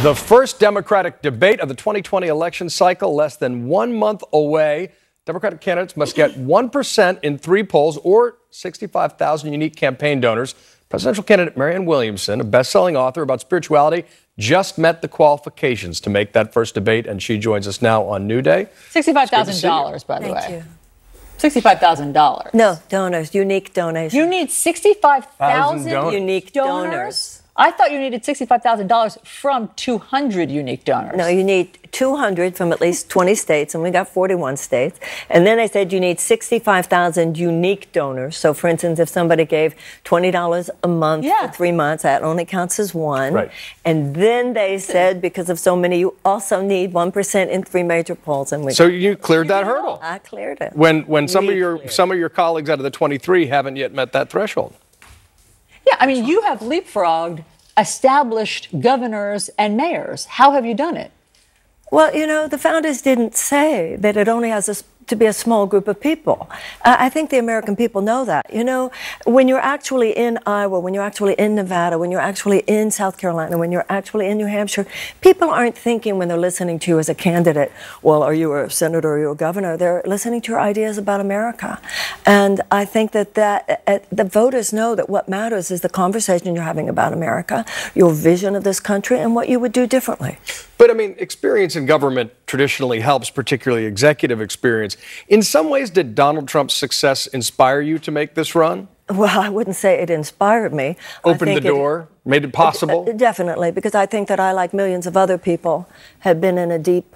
The first Democratic debate of the 2020 election cycle, less than 1 month away. Democratic candidates must get 1% in 3 polls or 65,000 unique campaign donors. Presidential candidate Marianne Williamson, a best-selling author about spirituality, just met the qualifications to make that first debate, and she joins us now on New Day. $65,000, by the way. Thank you. $65,000. No, donors, unique donations. You need 65,000 unique donors. I thought you needed $65,000 from 200 unique donors. No, you need 200 from at least 20 states, and we got 41 states. And then they said you need 65,000 unique donors. So, for instance, if somebody gave $20 a month for 3 months, that only counts as one. Right. And then they said, because of so many, you also need 1% in 3 major polls. And so you cleared that hurdle. I cleared it. When some of your colleagues out of the 23 haven't yet met that threshold. Yeah, I mean, you have leapfrogged established governors and mayors. How have you done it? Well, you know, the founders didn't say that it only has to be a small group of people. I think the American people know that. You know, when you're actually in Iowa, when you're actually in Nevada, when you're actually in South Carolina, when you're actually in New Hampshire, people aren't thinking when they're listening to you as a candidate, well, are you a senator or are you a governor? They're listening to your ideas about America. And I think that the voters know that what matters is the conversation you're having about America, your vision of this country, and what you would do differently. But, I mean, experience in government traditionally helps, particularly executive experience. In some ways, did Donald Trump's success inspire you to make this run? Well, I wouldn't say it inspired me. Opened the door? Made it possible? Definitely, because I think that I, like millions of other people, have been in a deep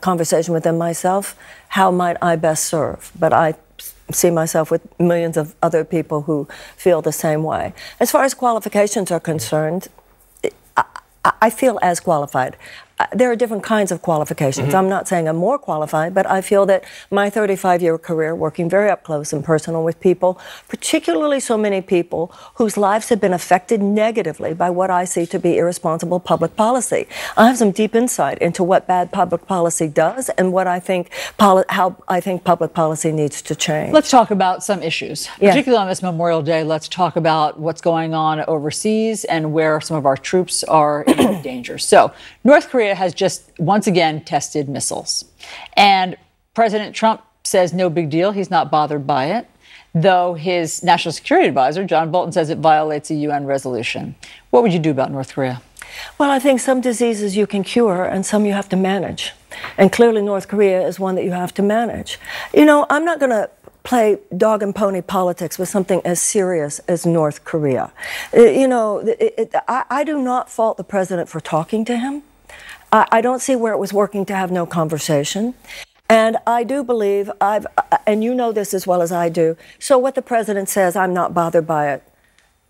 conversation with them myself. How might I best serve? But I see myself with millions of other people who feel the same way. As far as qualifications are concerned, I feel as qualified. There are different kinds of qualifications. I'm not saying I'm more qualified, but I feel that my 35-year career working very up close and personal with people, particularly so many people whose lives have been affected negatively by what I see to be irresponsible public policy. I have some deep insight into what bad public policy does and what I think how I think public policy needs to change. Let's talk about some issues, particularly on this Memorial Day. Let's talk about what's going on overseas and where some of our troops are in danger. So, North Korea has just once again tested missiles. And President Trump says no big deal. He's not bothered by it, though his national security advisor, John Bolton, says it violates a UN resolution. What would you do about North Korea? Well, I think some diseases you can cure and some you have to manage. And clearly North Korea is one that you have to manage. You know, I'm not going to play dog and pony politics with something as serious as North Korea. You know, I do not fault the president for talking to him. I don't see where it was working to have no conversation. And I do believe, and you know this as well as I do, so what the president says, I'm not bothered by it,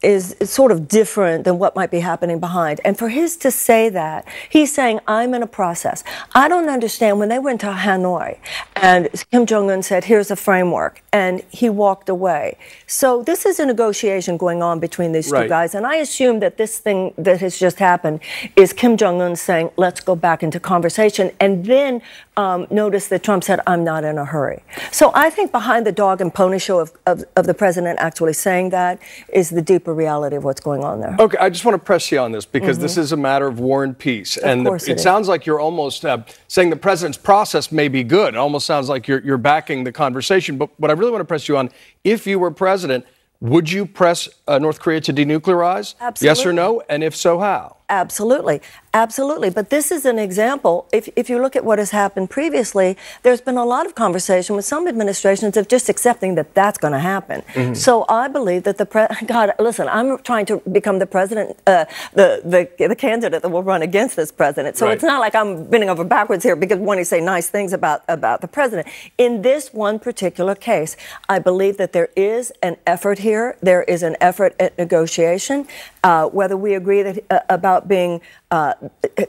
is sort of different than what might be happening behind. And for his to say that, he's saying, I'm in a process. I don't understand when they went to Hanoi and Kim Jong-un said, here's a framework, and he walked away. So this is a negotiation going on between these two guys. And I assume that this thing that has just happened is Kim Jong-un saying, let's go back into conversation. And then notice that Trump said, I'm not in a hurry. So I think behind the dog and pony show of the president actually saying that is the deeper reality of what's going on there. Okay, I just want to press you on this because this is a matter of war and peace. And it sounds like you're almost saying the president's process may be good. It almost sounds like you're backing the conversation. But what I really want to press you on, if you were president, would you press North Korea to denuclearize? Absolutely. Yes or no? And if so, how? Absolutely. Absolutely. But this is an example. If you look at what has happened previously, there's been a lot of conversation with some administrations of just accepting that that's going to happen. So I believe that God, listen, I'm trying to become the president, the candidate that will run against this president. So it's not like I'm bending over backwards here because when you say nice things about the president. In this one particular case, I believe that there is an effort here. There is an effort at negotiation. Whether we agree that about being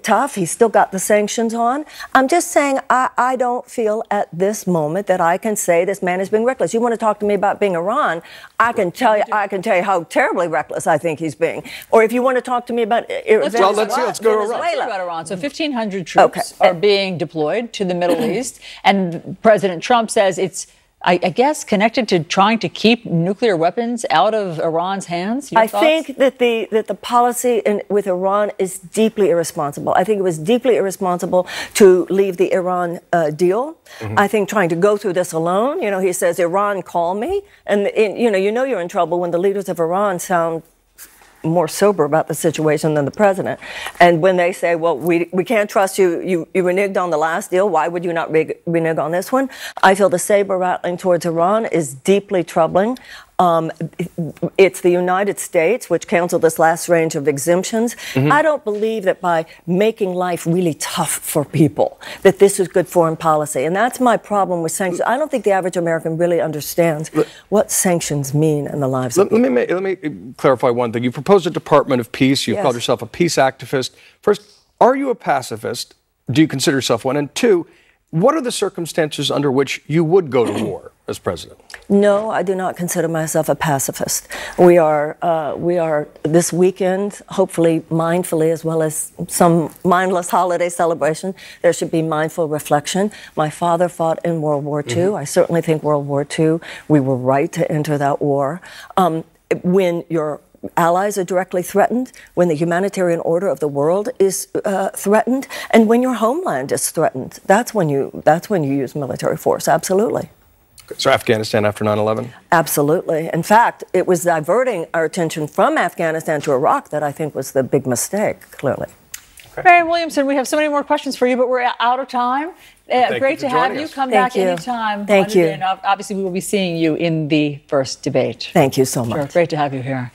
tough, he's still got the sanctions on. I'm just saying I don't feel at this moment that I can say this man is being reckless. You want to talk to me about being Iran? I can tell you how terribly reckless I think he's being. Or if you want to talk to me about let's go to Iran. Let's talk about Iran. So 1,500 troops are being deployed to the Middle East, and President Trump says it's I guess, connected to trying to keep nuclear weapons out of Iran's hands? Your thoughts? think that the policy with Iran is deeply irresponsible. I think it was deeply irresponsible to leave the Iran deal. I think trying to go through this alone, he says, Iran, call me. And, you know you're in trouble when the leaders of Iran sound more sober about the situation than the president. And when they say, well, we can't trust you, you reneged on the last deal, why would you not renege on this one? I feel the saber rattling towards Iran is deeply troubling. It's the United States which canceled this last range of exemptions. I don't believe that by making life really tough for people, that this is good foreign policy. And that's my problem with sanctions. I don't think the average American really understands what sanctions mean in the lives of people. Let me clarify one thing. You proposed a Department of Peace. You've called yourself a peace activist. First, are you a pacifist? Do you consider yourself one? And two, what are the circumstances under which you would go to war as president? No, I do not consider myself a pacifist. We are this weekend, hopefully mindfully, as well as some mindless holiday celebration. There should be mindful reflection. My father fought in World War II. I certainly think World War II, we were right to enter that war. When your allies are directly threatened, when the humanitarian order of the world is threatened, and when your homeland is threatened, that's when you use military force. Absolutely. So Afghanistan after 9/11? Absolutely. In fact, it was diverting our attention from Afghanistan to Iraq that I think was the big mistake, clearly. Marianne Williamson, we have so many more questions for you, but we're out of time. Great to have you. Come back anytime. Thank you. And obviously, we will be seeing you in the first debate. Thank you so much. Sure. Great to have you here.